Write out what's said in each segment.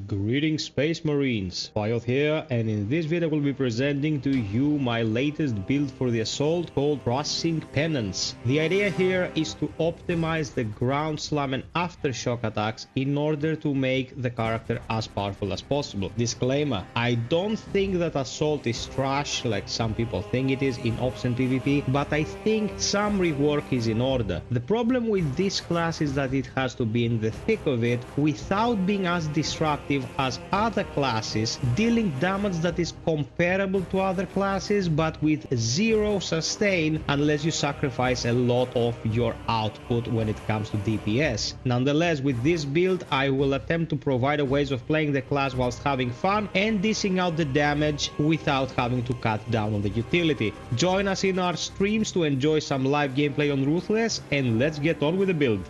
Greetings Space Marines, FiOth here, and in this video I will be presenting to you my latest build for the assault called Frosty Penance. The idea here is to optimize the ground slam and aftershock attacks in order to make the character as powerful as possible. Disclaimer, I don't think that assault is trash like some people think it is in Ops and PvP, but I think some rework is in order. The problem with this class is that it has to be in the thick of it without being as disruptive as other classes, dealing damage that is comparable to other classes but with zero sustain unless you sacrifice a lot of your output when it comes to DPS. Nonetheless, with this build I will attempt to provide a ways of playing the class whilst having fun and dishing out the damage without having to cut down on the utility. Join us in our streams to enjoy some live gameplay on Ruthless, and let's get on with the build.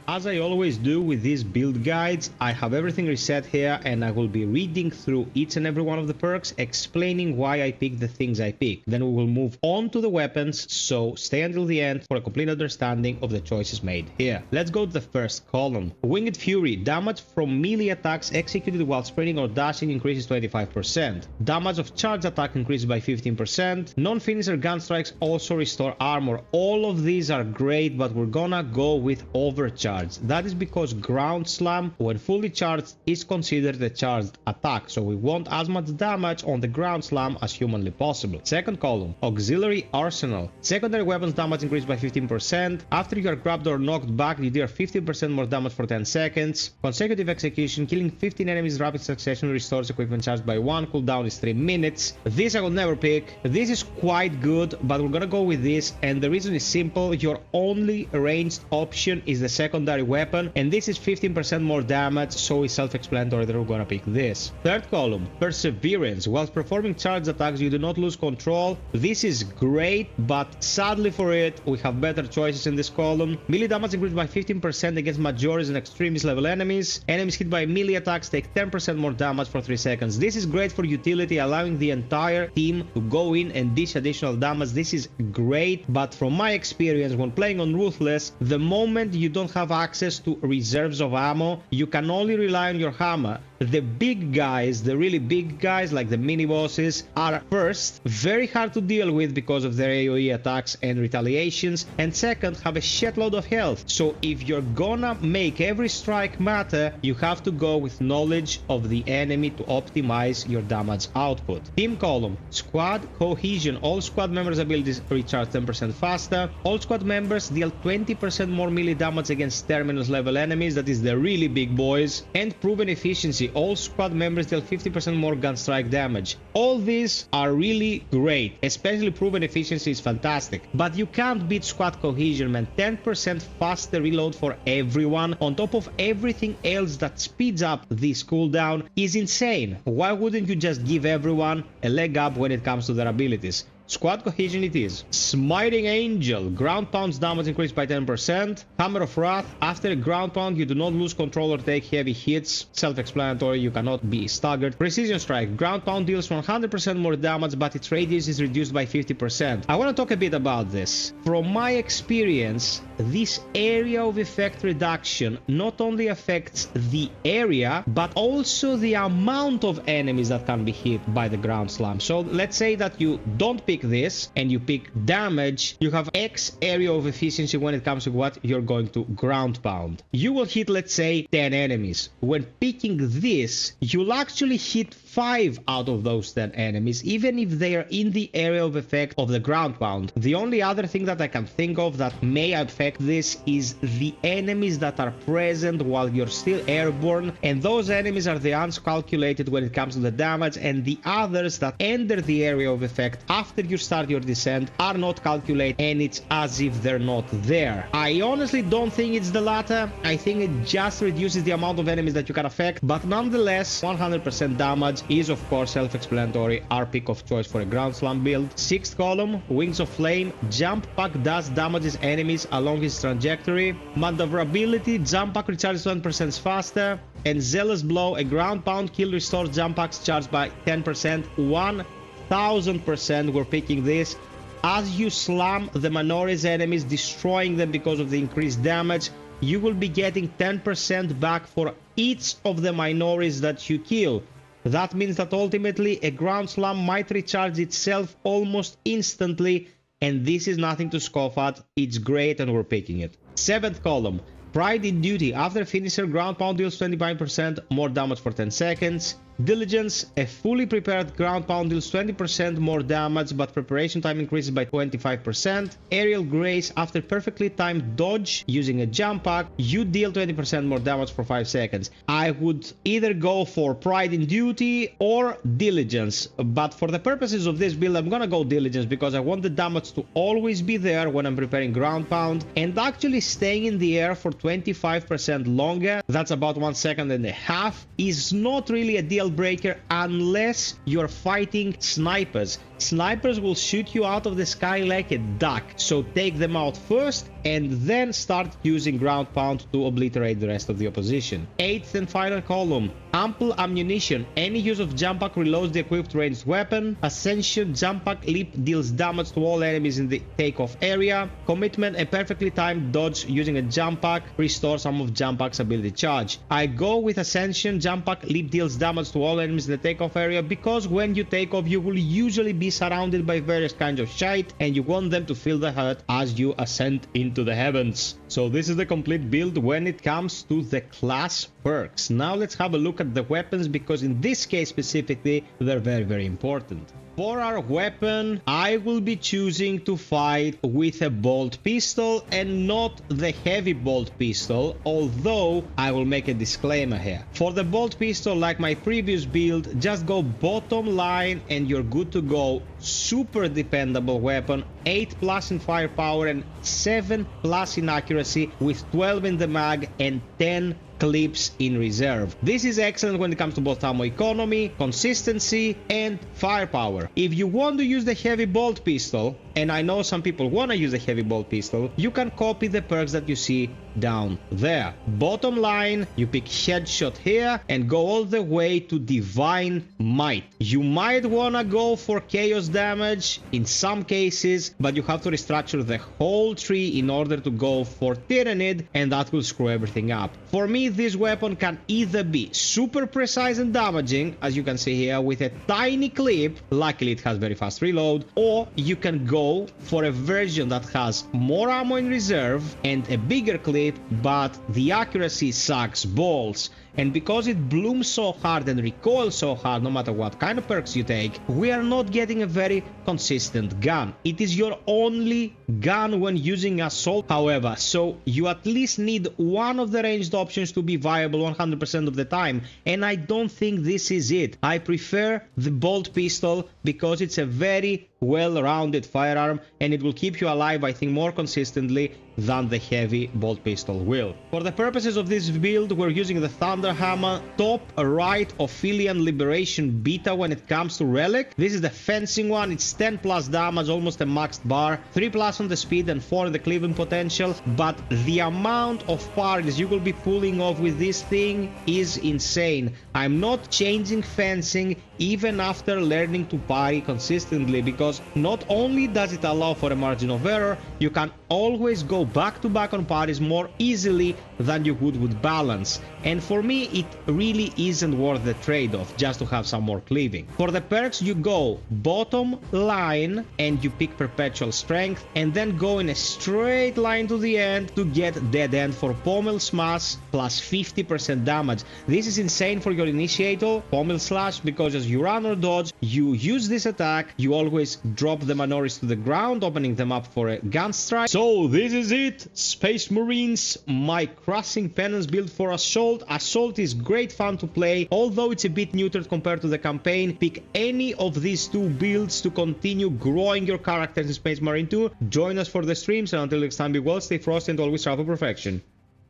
As I always do with these build guides, I have everything reset here and I will be reading through each and every one of the perks, explaining why I picked the things I picked. Then we will move on to the weapons, so stay until the end for a complete understanding of the choices made here. Let's go to the first column. Winged Fury. Damage from melee attacks executed while sprinting or dashing increases 25%. Damage of charge attack increases by 15%. Non-finisher gun strikes also restore armor. All of these are great, but we're gonna go with overcharge. That is because ground slam, when fully charged, is considered a charged attack, so we want as much damage on the ground slam as humanly possible. Second column, Auxiliary Arsenal. Secondary weapons damage increased by 15%. After you are grabbed or knocked back, you deal 15% more damage for 10 seconds. Consecutive execution, killing 15 enemies rapid succession restores equipment charged by 1. Cooldown is 3 minutes. This I will never pick. This is quite good, but we're gonna go with this, and the reason is simple. Your only ranged option is the secondary weapon, and this is 15% more damage, so it's self-explanatory that we're gonna pick this. Third column, Perseverance. Whilst performing charged attacks, you do not lose control. This is great, but sadly for it, we have better choices in this column. Melee damage increased by 15% against majorities and extremist level enemies. Enemies hit by melee attacks take 10% more damage for 3 seconds. This is great for utility, allowing the entire team to go in and dish additional damage. This is great, but from my experience when playing on Ruthless, the moment you don't have access to reserves of ammo, you can only rely on your hammer. The big guys, the really big guys like the mini bosses, are first very hard to deal with because of their AoE attacks and retaliations, and second have a shitload of health. So if you're gonna make every strike matter, you have to go with knowledge of the enemy to optimize your damage output. Team column, Squad Cohesion. All squad members' abilities recharge 10% faster. All squad members deal 20% more melee damage against terminus level enemies, that is the really big boys. And Proven Efficiency. All squad members deal 50% more gun strike damage. All these are really great, especially Proven Efficiency is fantastic, but you can't beat Squad Cohesion, man. 10% faster reload for everyone on top of everything else that speeds up this cooldown is insane. Why wouldn't you just give everyone a leg up when it comes to their abilities? Squad Cohesion it is. Smiting Angel. Ground pounds damage increased by 10%. Hammer of Wrath. After a ground pound, you do not lose control or take heavy hits. Self-explanatory, you cannot be staggered. Precision Strike. Ground pound deals 100% more damage, but its radius is reduced by 50%. I want to talk a bit about this. From my experience, this area of effect reduction not only affects the area, but also the amount of enemies that can be hit by the ground slam. So let's say that you don't pick this and you pick damage, you have X area of efficiency when it comes to what you're going to ground pound. You will hit, let's say, 10 enemies. When picking this, you'll actually hit 5 out of those 10 enemies, even if they are in the area of effect of the ground pound. The only other thing that I can think of that may affect this is the enemies that are present while you're still airborne, and those enemies are the uncalculated when it comes to the damage, and the others that enter the area of effect after you start your descent are not calculated, and it's as if they're not there. I honestly don't think it's the latter. I think it just reduces the amount of enemies that you can affect, but nonetheless 100% damage is of course self-explanatory, our pick of choice for a ground slam build. Sixth column, Wings of Flame. Jump Pack does damages enemies along his trajectory. Maneuverability, Jump Pack recharges 1% faster. And Zealous Blow, a ground pound kill restores Jump Packs charged by 10%. 1000% we're picking this. As you slam the Manoris enemies, destroying them because of the increased damage, you will be getting 10% back for each of the minorities that you kill. That means that ultimately a ground slam might recharge itself almost instantly, and this is nothing to scoff at. It's great and we're picking it. 7th column, Pride in Duty. After finisher, ground pound deals 25% more damage for 10 seconds. Diligence, a fully prepared ground pound deals 20% more damage, but preparation time increases by 25%. Aerial Grace, after perfectly timed dodge using a jump pack, you deal 20% more damage for 5 seconds. I would either go for Pride in Duty or Diligence, but for the purposes of this build, I'm gonna go Diligence because I want the damage to always be there when I'm preparing ground pound, and actually staying in the air for 25% longer, that's about 1.5 seconds, is not really a deal breaker unless you're fighting snipers. Snipers will shoot you out of the sky like a duck, so take them out first and then start using ground pound to obliterate the rest of the opposition. 8th and final column, Ample Ammunition. Any use of jump pack reloads the equipped ranged weapon. Ascension, jump pack leap deals damage to all enemies in the takeoff area. Commitment, a perfectly timed dodge using a jump pack restores some of jump pack's ability charge. I go with Ascension, jump pack leap deals damage to all enemies in the takeoff area because when you take off you will usually be surrounded by various kinds of shite and you want them to feel the hurt as you ascend into the heavens. So this is the complete build when it comes to the class perks. Now let's have a look at the weapons because in this case specifically they're very important. For our weapon, I will be choosing to fight with a bolt pistol and not the heavy bolt pistol, although I will make a disclaimer here. For the bolt pistol, like my previous build, just go bottom line and you're good to go. Super dependable weapon, 8+ in firepower and 7+ in accuracy with 12 in the mag and 10 clips in reserve. This is excellent when it comes to both ammo economy, consistency and firepower. If you want to use the heavy bolt pistol, and I know some people want to use the heavy bolt pistol, you can copy the perks that you see down there. Bottom line, you pick headshot here and go all the way to divine might. You might want to go for chaos damage in some cases, but you have to restructure the whole tree in order to go for tyrannid, and that will screw everything up. For me, this weapon can either be super precise and damaging, as you can see here, with a tiny clip, luckily it has very fast reload, or you can go for a version that has more ammo in reserve and a bigger clip, but the accuracy sucks balls. And because it blooms so hard and recoils so hard no matter what kind of perks you take, we are not getting a very consistent gun. It is your only gun when using assault, however, so you at least need one of the ranged options to be viable 100% of the time, and I don't think this is it. I prefer the bolt pistol because it's a very well-rounded firearm and it will keep you alive, I think, more consistently than the heavy bolt pistol will. For the purposes of this build, we're using the Thunder Hammer, top right Ophelian Liberation Beta when it comes to relic. This is the fencing one, it's 10+ damage, almost a maxed bar, 3+ on the speed and 4 in the cleaving potential, but the amount of parries you will be pulling off with this thing is insane. I'm not changing fencing even after learning to parry consistently, because not only does it allow for a margin of error, you can always go back to back on parries more easily than you would with balance, and for me it really isn't worth the trade-off just to have some more cleaving. For the perks, you go bottom line and you pick perpetual strength and then go in a straight line to the end to get dead end for pommel smash plus 50% damage. This is insane for your initiator pommel slash, because as you run or dodge you use this attack, you always drop the minorities to the ground, opening them up for a gun strike. So this is it, Space Marines, my crushing penance build for Assault. Assault is great fun to play, although it's a bit neutered compared to the campaign. Pick any of these two builds to continue growing your characters in Space Marine 2. Join us for the streams, and until next time, be well, stay frosty, and always strive for perfection.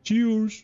Cheers!